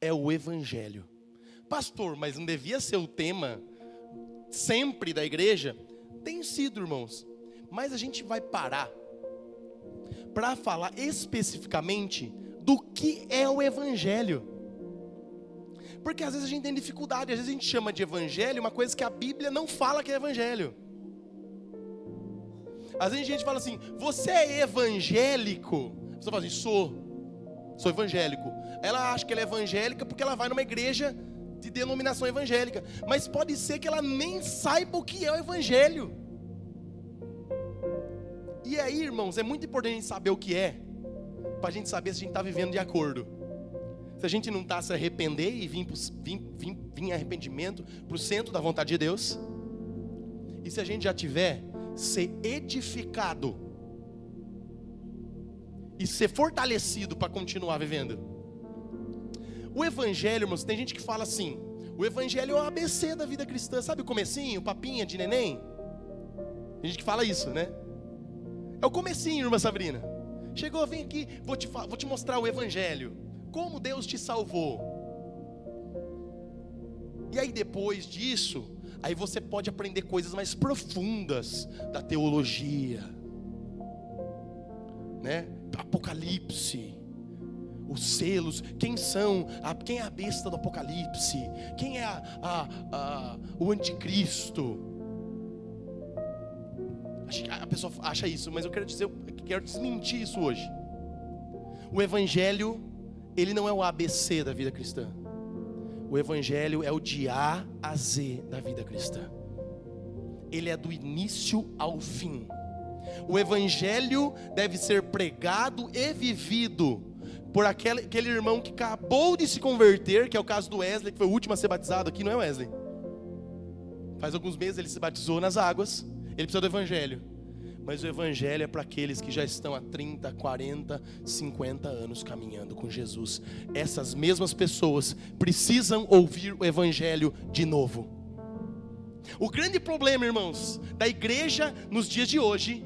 é o evangelho. Pastor, mas não devia ser o tema sempre da igreja? Tem sido, irmãos. Mas a gente vai parar para falar especificamente do que é o evangelho. Porque às vezes a gente tem dificuldade, às vezes a gente chama de evangelho uma coisa que a Bíblia não fala que é evangelho. Às vezes a gente fala assim, você é evangélico? A pessoa fala assim, sou evangélico. Ela acha que ela é evangélica porque ela vai numa igreja de denominação evangélica. Mas pode ser que ela nem saiba o que é o evangelho. E aí, irmãos, é muito importante a gente saber o que é, para a gente saber se a gente está vivendo de acordo. Se a gente não está se arrepender e vir em arrependimento para o centro da vontade de Deus. E se a gente já tiver, ser edificado e ser fortalecido para continuar vivendo. O evangelho, irmãos, tem gente que fala assim, o evangelho é o ABC da vida cristã. Sabe o comecinho, papinha de neném? Tem gente que fala isso, né? É o comecinho, irmã Sabrina. Chegou, vem aqui, vou te mostrar o evangelho. Como Deus te salvou. E aí depois disso, aí você pode aprender coisas mais profundas da teologia, né? Apocalipse, os selos, quem é a besta do Apocalipse, quem é o anticristo. A pessoa acha isso, mas eu quero desmentir isso hoje. O evangelho, ele não é o ABC da vida cristã. O evangelho é o de A a Z da vida cristã. Ele é do início ao fim. O evangelho deve ser pregado e vivido por aquele irmão que acabou de se converter, que é o caso do Wesley, que foi o último a ser batizado aqui, não é, Wesley? Faz alguns meses ele se batizou nas águas. Ele precisa do evangelho. Mas o evangelho é para aqueles que já estão há 30, 40, 50 anos caminhando com Jesus. Essas mesmas pessoas precisam ouvir o evangelho de novo. O grande problema, irmãos, da igreja nos dias de hoje,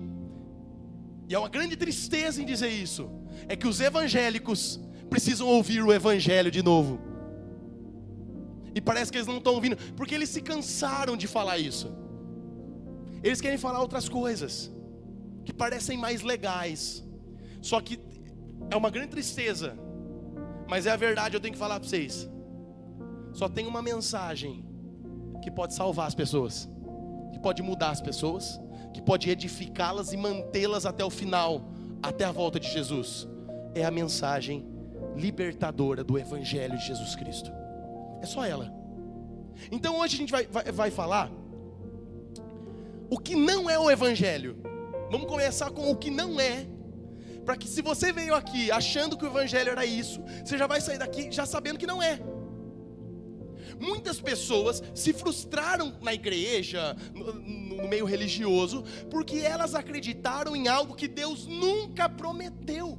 e é uma grande tristeza em dizer isso, é que os evangélicos precisam ouvir o evangelho de novo. E parece que eles não estão ouvindo, porque eles se cansaram de falar isso. Eles querem falar outras coisas que parecem mais legais. Só que é uma grande tristeza, mas é a verdade, eu tenho que falar para vocês. Só tem uma mensagem que pode salvar as pessoas, que pode mudar as pessoas, que pode edificá-las e mantê-las até o final, até a volta de Jesus. É a mensagem libertadora do evangelho de Jesus Cristo. É só ela. Então hoje a gente vai falar o que não é o evangelho. Vamos começar com o que não é, para que se você veio aqui achando que o evangelho era isso, você já vai sair daqui já sabendo que não é. Muitas pessoas se frustraram na igreja, no meio religioso, porque elas acreditaram em algo que Deus nunca prometeu.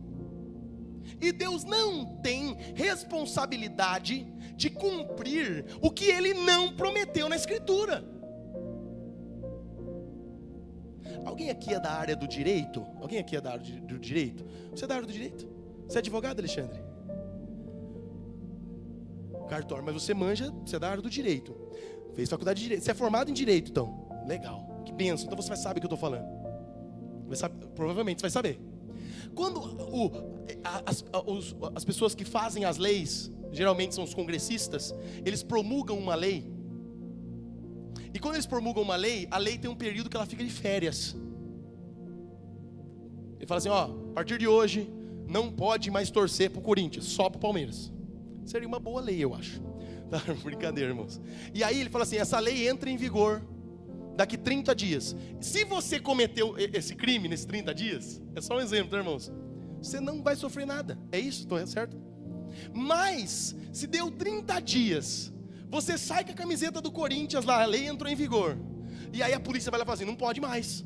E Deus não tem responsabilidade de cumprir o que Ele não prometeu na Escritura. Alguém aqui é da área do direito? Alguém aqui é da área do direito? Você é da área do direito? Você é advogado, Alexandre? Cartório, mas você manja, você é da área do direito. Fez faculdade de direito. Você é formado em direito, então. Legal, que bênção. Então você vai saber o que eu estou falando. Provavelmente você vai saber. Quando as pessoas que fazem as leis, geralmente são os congressistas, eles promulgam uma lei. E quando eles promulgam uma lei, a lei tem um período que ela fica de férias. Ele fala assim, a partir de hoje, não pode mais torcer para o Corinthians, só para o Palmeiras. Seria uma boa lei, eu acho. Tá, brincadeira, irmãos. E aí ele fala assim, essa lei entra em vigor daqui 30 dias. Se você cometeu esse crime nesses 30 dias, é só um exemplo, tá, irmãos? Você não vai sofrer nada. É isso, estou certo? Mas, se deu 30 dias... Você sai com a camiseta do Corinthians lá, a lei entrou em vigor. E aí a polícia vai lá e fala assim, não pode mais.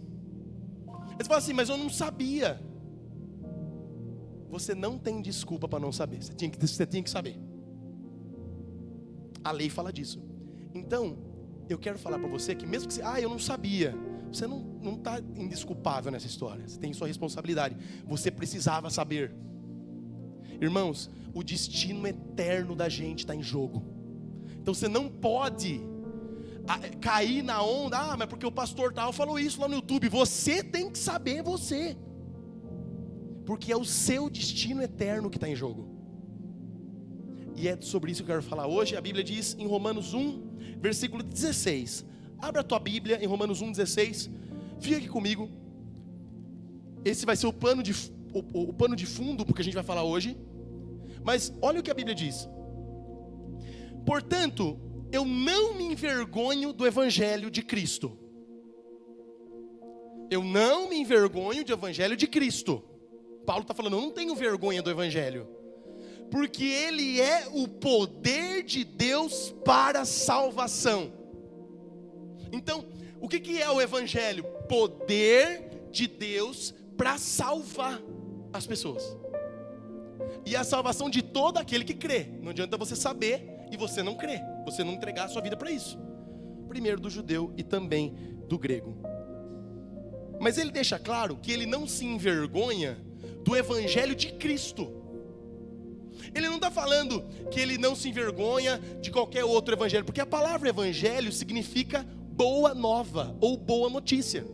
Eles falam assim, mas eu não sabia. Você não tem desculpa para não saber. Você tinha que saber. A lei fala disso. Então, eu quero falar para você que mesmo que você, eu não sabia. Você não está indesculpável nessa história. Você tem sua responsabilidade. Você precisava saber. Irmãos, o destino eterno da gente está em jogo. Então você não pode cair na onda, mas porque o pastor tal falou isso lá no YouTube. Você tem que saber você, porque é o seu destino eterno que está em jogo. E é sobre isso que eu quero falar hoje. A Bíblia diz em Romanos 1, versículo 16. Abra a tua Bíblia em Romanos 1, 16. Fica aqui comigo. Esse vai ser o pano de fundo porque a gente vai falar hoje. Mas olha o que a Bíblia diz. Portanto, eu não me envergonho do Evangelho de Cristo. Eu não me envergonho do Evangelho de Cristo. Paulo está falando, eu não tenho vergonha do Evangelho, porque ele é o poder de Deus para a salvação. Então, o que é o Evangelho? Poder de Deus para salvar as pessoas. E a salvação de todo aquele que crê. Não adianta você saber e você não crer, você não entregar a sua vida para isso. Primeiro do judeu e também do grego. Mas ele deixa claro que ele não se envergonha do Evangelho de Cristo. Ele não está falando que ele não se envergonha de qualquer outro evangelho, porque a palavra evangelho significa boa nova ou boa notícia.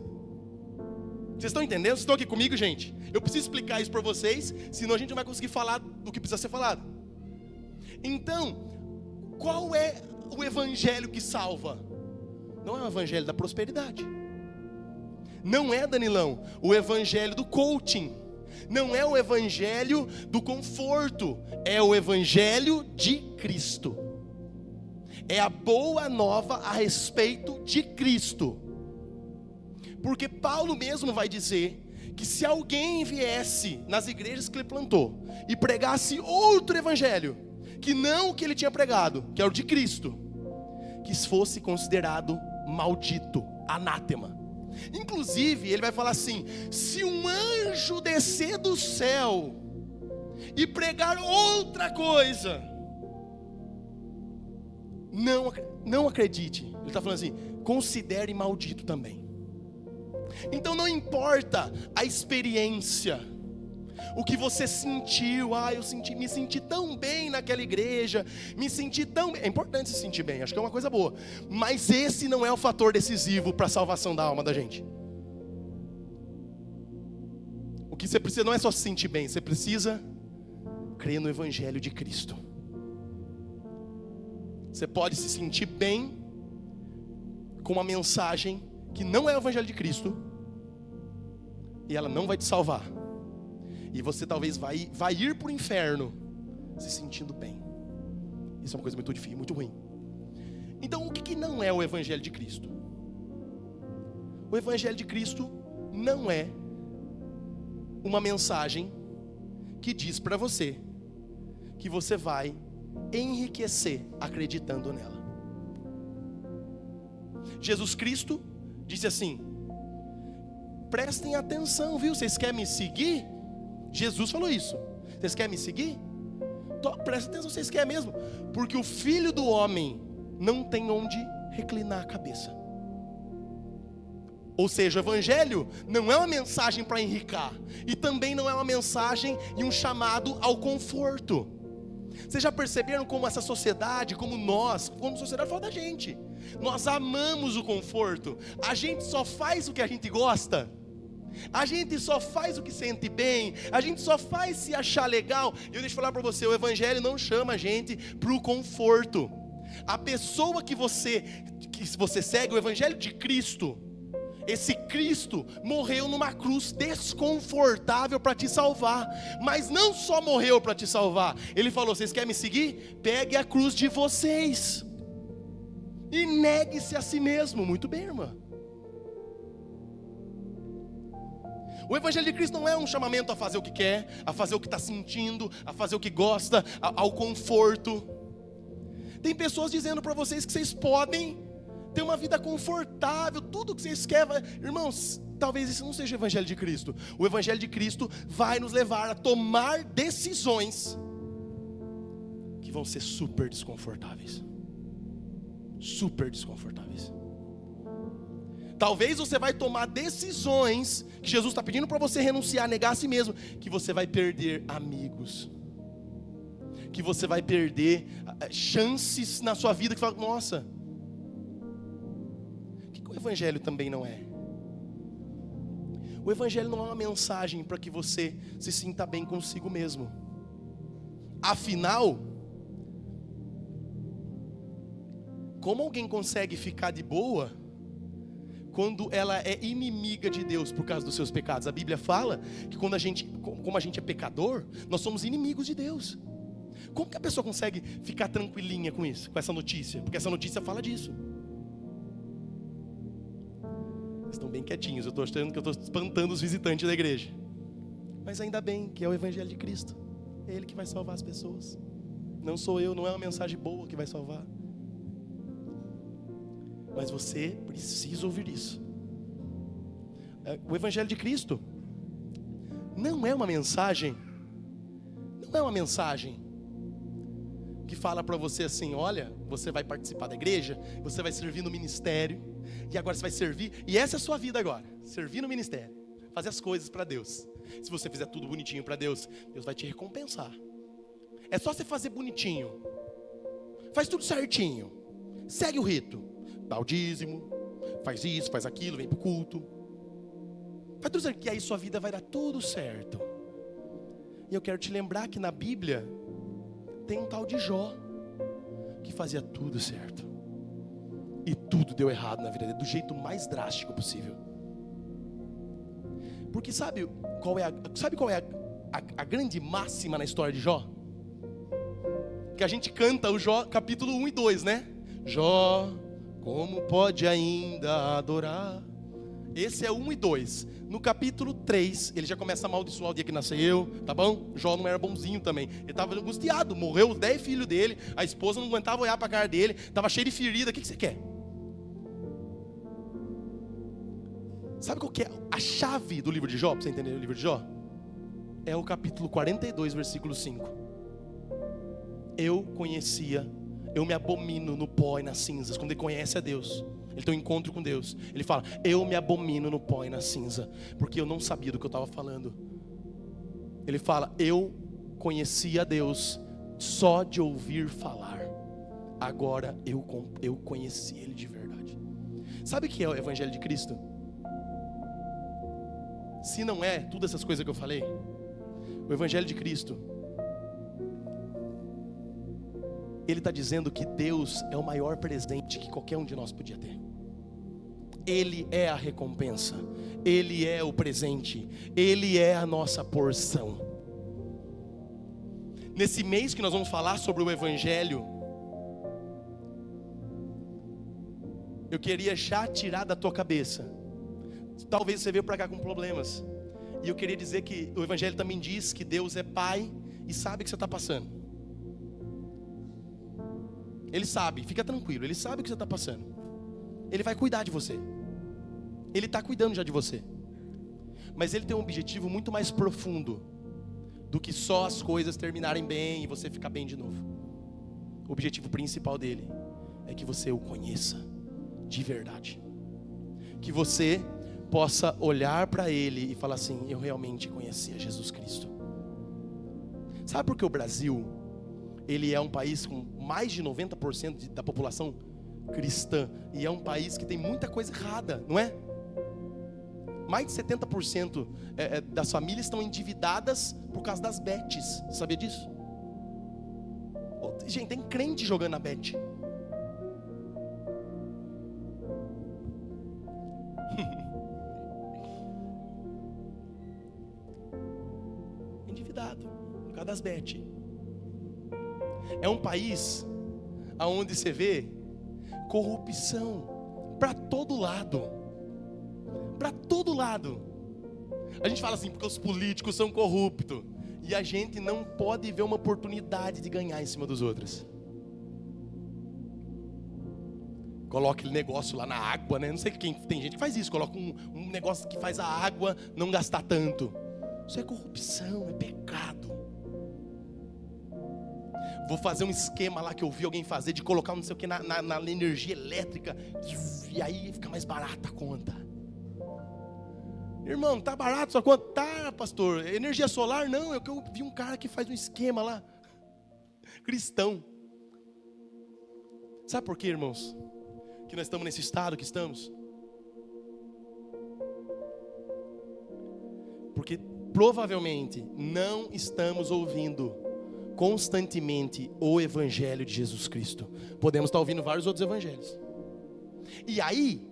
Vocês estão entendendo? Vocês estão aqui comigo, gente? Eu preciso explicar isso para vocês, senão a gente não vai conseguir falar do que precisa ser falado. Então, qual é o evangelho que salva? Não é o evangelho da prosperidade. Não é, Danilão, o evangelho do coaching. Não é o evangelho do conforto. É o evangelho de Cristo. É a boa nova a respeito de Cristo. Porque Paulo mesmo vai dizer que se alguém viesse nas igrejas que ele plantou e pregasse outro evangelho, que não o que ele tinha pregado, que era o de Cristo, que fosse considerado maldito, anátema. Inclusive, ele vai falar assim: se um anjo descer do céu e pregar outra coisa, não acredite. Ele está falando assim, considere maldito também. Então não importa a experiência, o que você sentiu. Me senti tão bem naquela igreja, me senti tão bem. É importante se sentir bem, acho que é uma coisa boa, mas esse não é o fator decisivo para a salvação da alma da gente. O que você precisa não é só se sentir bem, você precisa crer no Evangelho de Cristo. Você pode se sentir bem com uma mensagem que não é o Evangelho de Cristo, e ela não vai te salvar. E você talvez vai ir para o inferno se sentindo bem. Isso é uma coisa muito difícil, muito ruim. Então, o que não é o Evangelho de Cristo? O Evangelho de Cristo não é uma mensagem que diz para você que você vai enriquecer acreditando nela. Jesus Cristo disse assim: prestem atenção, viu? Vocês querem me seguir? Jesus falou isso. Vocês querem me seguir? Presta atenção, vocês querem mesmo? Porque o Filho do Homem não tem onde reclinar a cabeça. Ou seja, o Evangelho não é uma mensagem para enricar, e também não é uma mensagem e um chamado ao conforto. Vocês já perceberam como essa sociedade, como sociedade fala da gente, nós amamos o conforto. A gente só faz o que a gente gosta, a gente só faz o que sente bem, a gente só faz se achar legal. E eu deixo falar para você, o Evangelho não chama a gente para o conforto. A pessoa que você segue, o Evangelho de Cristo, esse Cristo morreu numa cruz desconfortável para te salvar. Mas não só morreu para te salvar, ele falou: vocês querem me seguir? Pegue a cruz de vocês e negue-se a si mesmo. Muito bem, irmã. O Evangelho de Cristo não é um chamamento a fazer o que quer, a fazer o que está sentindo, a fazer o que gosta, ao conforto. Tem pessoas dizendo para vocês que vocês podem ter uma vida confortável, tudo que vocês querem. Irmãos, talvez isso não seja o Evangelho de Cristo. O Evangelho de Cristo vai nos levar a tomar decisões que vão ser super desconfortáveis. Super desconfortáveis. Talvez você vai tomar decisões que Jesus está pedindo para você renunciar, negar a si mesmo, que você vai perder amigos, que você vai perder chances na sua vida que fala, nossa, o que o evangelho também não é? O evangelho não é uma mensagem para que você se sinta bem consigo mesmo. Afinal, como alguém consegue ficar de boa quando ela é inimiga de Deus por causa dos seus pecados? A Bíblia fala que como a gente é pecador, nós somos inimigos de Deus. Como que a pessoa consegue ficar tranquilinha com isso, com essa notícia? Porque essa notícia fala disso. Vocês estão bem quietinhos, eu estou achando que eu estou espantando os visitantes da igreja. Mas ainda bem que é o evangelho de Cristo. É Ele que vai salvar as pessoas. Não sou eu, não é uma mensagem boa que vai salvar. Mas você precisa ouvir isso. O evangelho de Cristo não é uma mensagem que fala para você assim, olha, você vai participar da igreja, você vai servir no ministério, e agora você vai servir, e essa é a sua vida agora, servir no ministério, fazer as coisas para Deus. Se você fizer tudo bonitinho para Deus, Deus vai te recompensar. É só você fazer bonitinho, faz tudo certinho, segue o rito, dá o dízimo, faz isso, faz aquilo, vem pro culto, faz tudo certo, que aí sua vida vai dar tudo certo. E eu quero te lembrar que na Bíblia tem um tal de Jó, que fazia tudo certo, e tudo deu errado na vida dele, do jeito mais drástico possível. Porque sabe qual é a grande máxima na história de Jó? Que a gente canta o Jó capítulo 1 e 2, né? Jó, como pode ainda adorar? Esse é 1 e 2. No capítulo 3, ele já começa a amaldiçoar o dia que nasceu, tá bom? Jó não era bonzinho também. Ele estava angustiado, morreu os 10 filhos dele, a esposa não aguentava olhar para a cara dele, estava cheio de ferida. O que você quer? Sabe qual que é a chave do livro de Jó, para você entender o livro de Jó? É o capítulo 42, versículo 5. Eu me abomino no pó e nas cinzas. Quando ele conhece a Deus, ele tem um encontro com Deus, ele fala, eu me abomino no pó e na cinza, porque eu não sabia do que eu estava falando. Ele fala, eu conhecia a Deus só de ouvir falar, agora eu conheci Ele de verdade. Sabe o que é o evangelho de Cristo? Se não é tudo essas coisas que eu falei, o evangelho de Cristo, Ele está dizendo que Deus é o maior presente que qualquer um de nós podia ter. Ele é a recompensa, Ele é o presente, Ele é a nossa porção. Nesse mês que nós vamos falar sobre o evangelho, eu queria já tirar da tua cabeça, talvez você veio para cá com problemas, e eu queria dizer que o evangelho também diz que Deus é Pai e sabe o que você está passando. Ele sabe, fica tranquilo, Ele sabe o que você está passando. Ele vai cuidar de você. Ele está cuidando já de você. Mas Ele tem um objetivo muito mais profundo do que só as coisas terminarem bem e você ficar bem de novo. O objetivo principal dele é que você o conheça de verdade. Que você possa olhar para Ele e falar assim, eu realmente conhecia Jesus Cristo. Sabe por que o Brasil, ele é um país com mais de 90% da população cristã, e é um país que tem muita coisa errada, não é? Mais de 70% das famílias estão endividadas por causa das bets. Sabia disso? Gente, tem crente jogando na bet. Endividado por causa das bets. É um país onde você vê corrupção para todo lado. Para todo lado. A gente fala assim, porque os políticos são corruptos. E a gente não pode ver uma oportunidade de ganhar em cima dos outros. Coloca aquele negócio lá na água, né? Não sei quem, tem gente que faz isso. Coloca um negócio que faz a água não gastar tanto. Isso é corrupção, é pecado. Vou fazer um esquema lá que eu vi alguém fazer, de colocar não sei o que na energia elétrica, e aí fica mais barata a conta. Irmão, tá barato sua conta? Tá, pastor. Energia solar? Não, é que eu vi um cara que faz um esquema lá. cristão. Sabe por quê, irmãos? Que nós estamos nesse estado que estamos? Porque provavelmente não estamos ouvindo constantemente o Evangelho de Jesus Cristo. Podemos estar ouvindo vários outros evangelhos. E aí,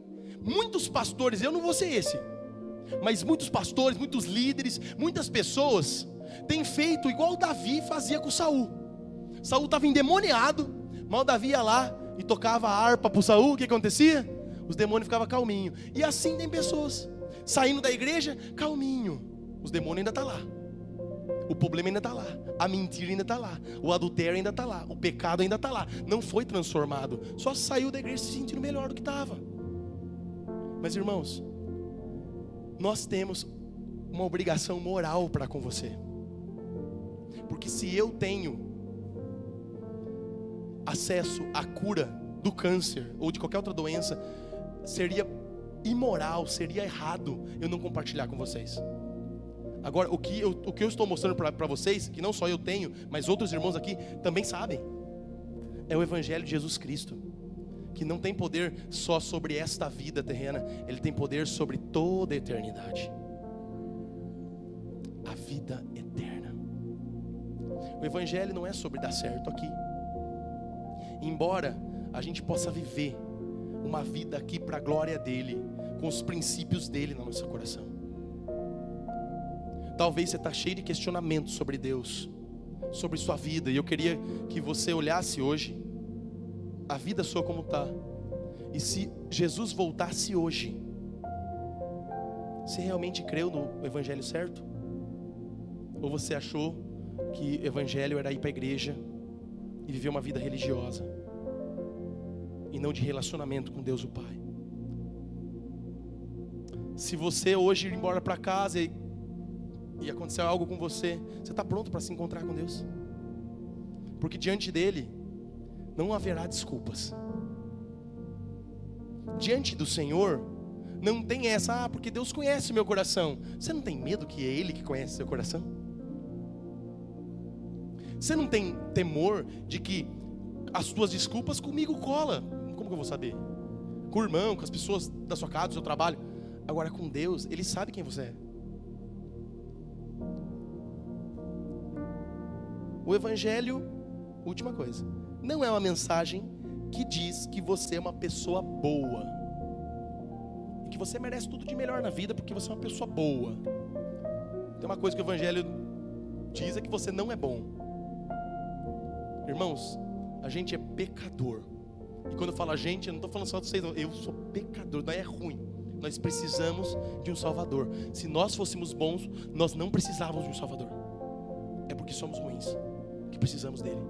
muitos pastores, eu não vou ser esse, mas muitos pastores, muitos líderes, muitas pessoas têm feito igual Davi fazia com Saul. Saul estava endemoniado, mas Davi ia lá e tocava a harpa para Saul. O que acontecia? Os demônios ficavam calminho. E assim tem pessoas saindo da igreja calminho. Os demônios ainda estão lá, o problema ainda está lá, a mentira ainda está lá, o adultério ainda está lá, o pecado ainda está lá. Não foi transformado, só saiu da igreja se sentindo melhor do que estava. Mas irmãos, nós temos uma obrigação moral para com você. Porque se eu tenho acesso à cura do câncer ou de qualquer outra doença, seria imoral, seria errado eu não compartilhar com vocês. Agora, o que eu estou mostrando para vocês, que não só eu tenho, mas outros irmãos aqui também sabem, é o Evangelho de Jesus Cristo, que não tem poder só sobre esta vida terrena, ele tem poder sobre toda a eternidade, a vida eterna. O Evangelho não é sobre dar certo aqui, embora a gente possa viver uma vida aqui para a glória dele, com os princípios dele no nosso coração. Talvez você está cheio de questionamentos sobre Deus, sobre sua vida, e eu queria que você olhasse hoje a vida sua como está. E se Jesus voltasse hoje, você realmente creu no Evangelho certo? Ou você achou que Evangelho era ir para a igreja e viver uma vida religiosa e não de relacionamento com Deus o Pai? Se você hoje ir embora para casa e acontecer algo com você, você está pronto para se encontrar com Deus? Porque diante dele não haverá desculpas. Diante do Senhor não tem essa, porque Deus conhece o meu coração. Você não tem medo que é Ele que conhece o seu coração? Você não tem temor de que as suas desculpas comigo cola? Como que eu vou saber? Com o irmão, com as pessoas da sua casa, do seu trabalho. Agora com Deus, Ele sabe quem você é. O Evangelho, última coisa, não é uma mensagem que diz que você é uma pessoa boa e que você merece tudo de melhor na vida porque você é uma pessoa boa. Tem uma coisa que o Evangelho diz, é que você não é bom. Irmãos, a gente é pecador. E quando eu falo a gente, eu não estou falando só de vocês, não. Eu sou pecador, não é ruim. Nós precisamos de um Salvador. Se nós fôssemos bons, nós não precisávamos de um Salvador. É porque somos ruins que precisamos dele.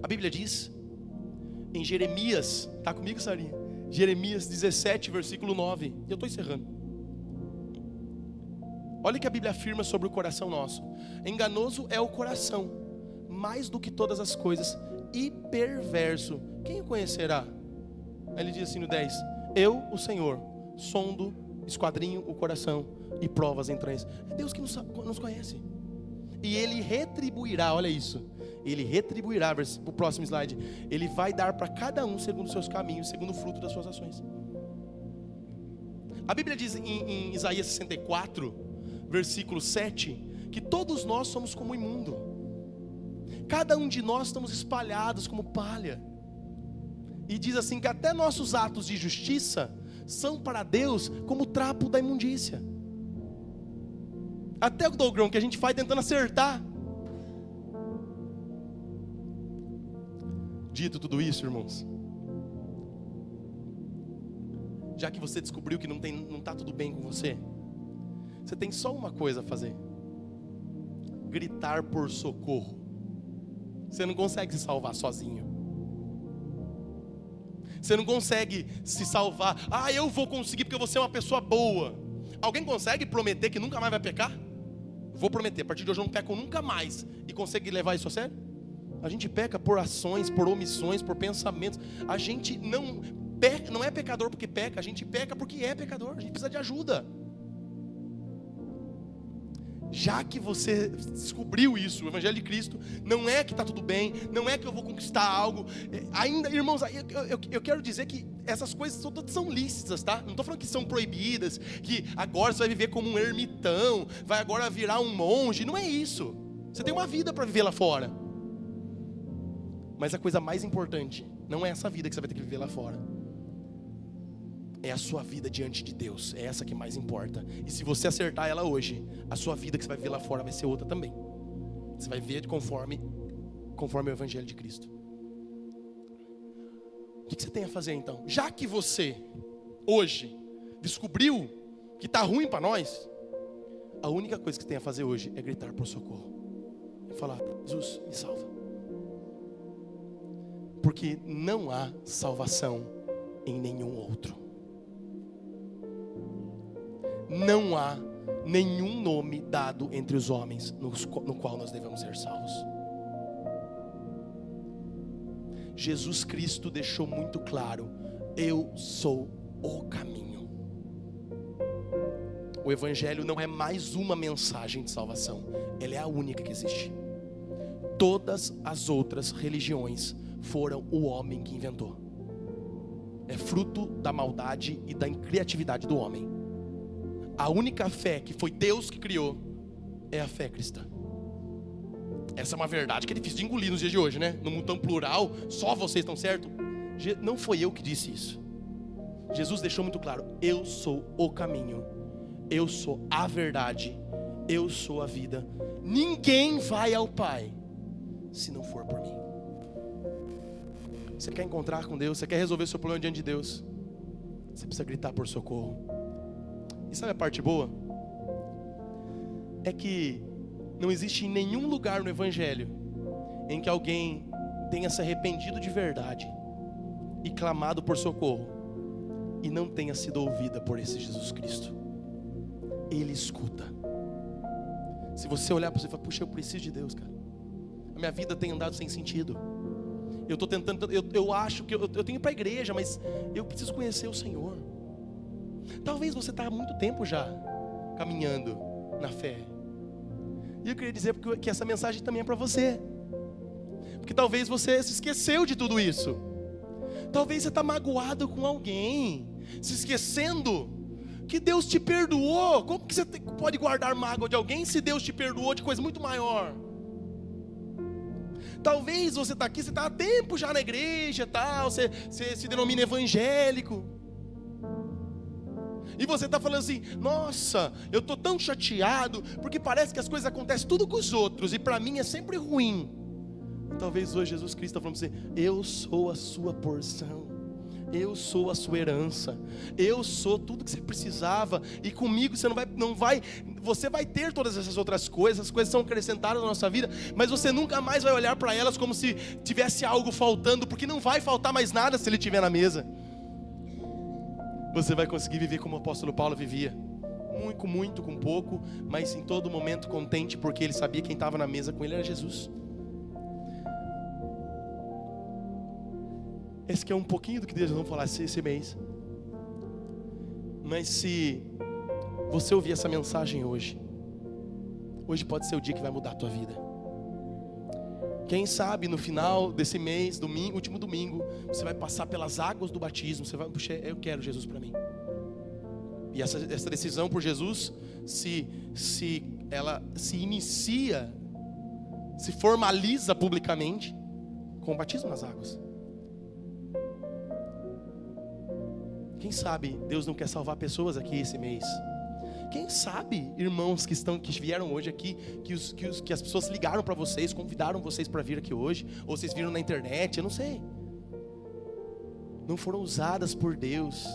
A Bíblia diz em Jeremias, está comigo, Sarinha? Jeremias 17, versículo 9. E eu estou encerrando. Olha o que a Bíblia afirma sobre o coração nosso. Enganoso é o coração, mais do que todas as coisas, e perverso. Quem o conhecerá? Aí ele diz assim no 10: eu, o Senhor, sondo, esquadrinho o coração e provo as entranhas. É Deus que nos conhece. E Ele retribuirá, olha isso. Ele retribuirá, o próximo slide. Ele vai dar para cada um segundo os seus caminhos, segundo o fruto das suas ações. A Bíblia diz em Isaías 64, versículo 7, que todos nós somos como imundo. Cada um de nós estamos espalhados como palha. E diz assim que até nossos atos de justiça são para Deus como o trapo da imundícia. Até o dogrão que a gente faz tentando acertar. Dito tudo isso, irmãos, já que você descobriu que não está tudo bem com você, você tem só uma coisa a fazer: gritar por socorro. Você não consegue se salvar sozinho. Você não consegue se salvar. Ah, eu vou conseguir porque eu vou ser uma pessoa boa. Alguém consegue prometer que nunca mais vai pecar? Vou prometer, a partir de hoje eu não peco nunca mais. E consegue levar isso a sério? A gente peca por ações, por omissões, por pensamentos. A gente não é pecador porque peca. A gente peca porque é pecador. A gente precisa de ajuda. já que você descobriu isso, o Evangelho de Cristo, não é que está tudo bem, não é que eu vou conquistar algo, ainda, irmãos, eu quero dizer que essas coisas todas são lícitas, tá? Não estou falando que são proibidas, que agora você vai viver como um ermitão, vai agora virar um monge, não é isso. Você tem uma vida para viver lá fora. Mas a coisa mais importante não é essa vida que você vai ter que viver lá fora. É a sua vida diante de Deus. É essa que mais importa. E se você acertar ela hoje, a sua vida que você vai viver lá fora vai ser outra também. Você vai ver conforme o Evangelho de Cristo. O que você tem a fazer então? Já que você, hoje, descobriu que está ruim para nós, a única coisa que você tem a fazer hoje é gritar por socorro. E falar: Jesus, me salva. Porque não há salvação em nenhum outro. Não há nenhum nome dado entre os homens no qual nós devemos ser salvos. Jesus Cristo deixou muito claro: eu sou o caminho. O Evangelho não é mais uma mensagem de salvação, ela é a única que existe. Todas as outras religiões foram o homem que inventou. É fruto da maldade e da criatividade do homem. A única fé que foi Deus que criou é a fé cristã. Essa é uma verdade que é difícil de engolir nos dias de hoje, né? No mundo tão plural, só vocês estão certos. Não foi eu que disse isso. Jesus deixou muito claro: eu sou o caminho, eu sou a verdade, eu sou a vida. Ninguém vai ao Pai se não for por mim. Você quer encontrar com Deus? Você quer resolver seu problema diante de Deus? Você precisa gritar por socorro. E sabe a parte boa? É que não existe nenhum lugar no Evangelho em que alguém tenha se arrependido de verdade e clamado por socorro e não tenha sido ouvida por esse Jesus Cristo. Ele escuta. Se você olhar para você e falar: puxa, eu preciso de Deus, cara. A minha vida tem andado sem sentido. Eu estou tentando, eu acho que eu tenho que ir para a igreja, mas eu preciso conhecer o Senhor. Talvez você está há muito tempo já caminhando na fé. E eu queria dizer que essa mensagem também é para você. Porque talvez você se esqueceu de tudo isso. Talvez você está magoado com alguém, se esquecendo que Deus te perdoou. Como que você pode guardar mágoa de alguém se Deus te perdoou de coisa muito maior? Talvez você está aqui, você está há tempo já na igreja, tal, você se denomina evangélico. E você está falando assim: nossa, eu estou tão chateado, porque parece que as coisas acontecem tudo com os outros, e para mim é sempre ruim. Talvez hoje Jesus Cristo está falando para você: eu sou a sua porção, eu sou a sua herança, eu sou tudo que você precisava, e comigo você você vai ter todas essas outras coisas, as coisas são acrescentadas na nossa vida, mas você nunca mais vai olhar para elas como se tivesse algo faltando, porque não vai faltar mais nada se Ele estiver na mesa. Você vai conseguir viver como o apóstolo Paulo vivia, muito, com pouco, mas em todo momento contente, porque ele sabia quem estava na mesa com ele era Jesus. Esse que é um pouquinho do que Deus vamos falar esse mês. Mas se você ouvir essa mensagem hoje pode ser o dia que vai mudar a tua vida. Quem sabe no final desse mês, domingo, último domingo, você vai passar pelas águas do batismo. Você vai: puxa, eu quero Jesus para mim. E essa decisão por Jesus, se ela se inicia, se formaliza publicamente com o batismo nas águas. Quem sabe Deus não quer salvar pessoas aqui esse mês? Quem sabe, irmãos que vieram hoje aqui, que as pessoas ligaram para vocês, convidaram vocês para vir aqui hoje, ou vocês viram na internet, eu não sei. Não foram usadas por Deus,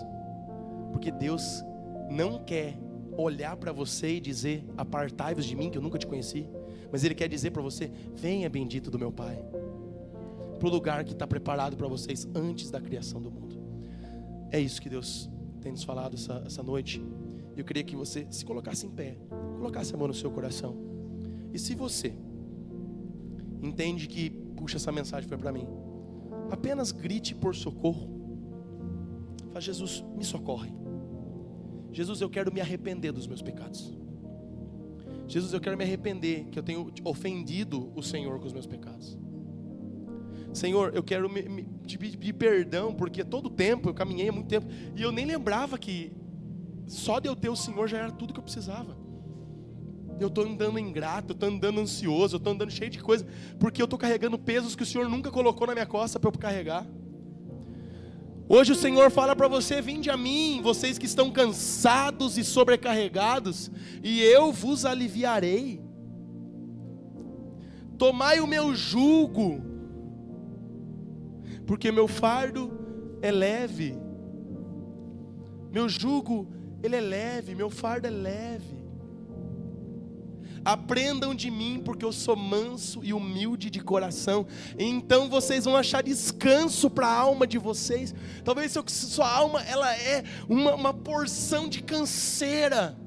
porque Deus não quer olhar para você e dizer: apartai-vos de mim, que eu nunca te conheci. Mas Ele quer dizer para você: venha, bendito do meu Pai, para o lugar que está preparado para vocês antes da criação do mundo. É isso que Deus tem nos falado essa noite. Eu queria que você se colocasse em pé, colocasse a mão no seu coração. E se você entende que, puxa, essa mensagem foi para mim, apenas grite por socorro. Fala: Jesus, me socorre. Jesus, eu quero me arrepender dos meus pecados. Jesus, eu quero me arrepender que eu tenho ofendido o Senhor com os meus pecados. Senhor, eu quero te pedir perdão, porque todo tempo, eu caminhei há muito tempo, e eu nem lembrava que só de eu ter o Senhor já era tudo que eu precisava. Eu estou andando ingrato, eu estou andando ansioso, eu estou andando cheio de coisa, porque eu estou carregando pesos que o Senhor nunca colocou na minha costa para eu carregar. Hoje o Senhor fala para você: vinde a mim, vocês que estão cansados e sobrecarregados, e eu vos aliviarei. Tomai o meu jugo, porque meu fardo é leve. Meu jugo, ele é leve, meu fardo é leve. Aprendam de mim, porque eu sou manso e humilde de coração, e então vocês vão achar descanso para a alma de vocês. Talvez sua alma, ela é uma porção de canseira,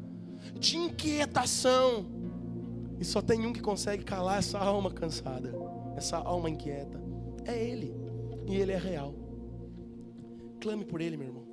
de inquietação, e só tem um que consegue calar essa alma cansada, essa alma inquieta, é Ele, e Ele é real. Clame por Ele, meu irmão.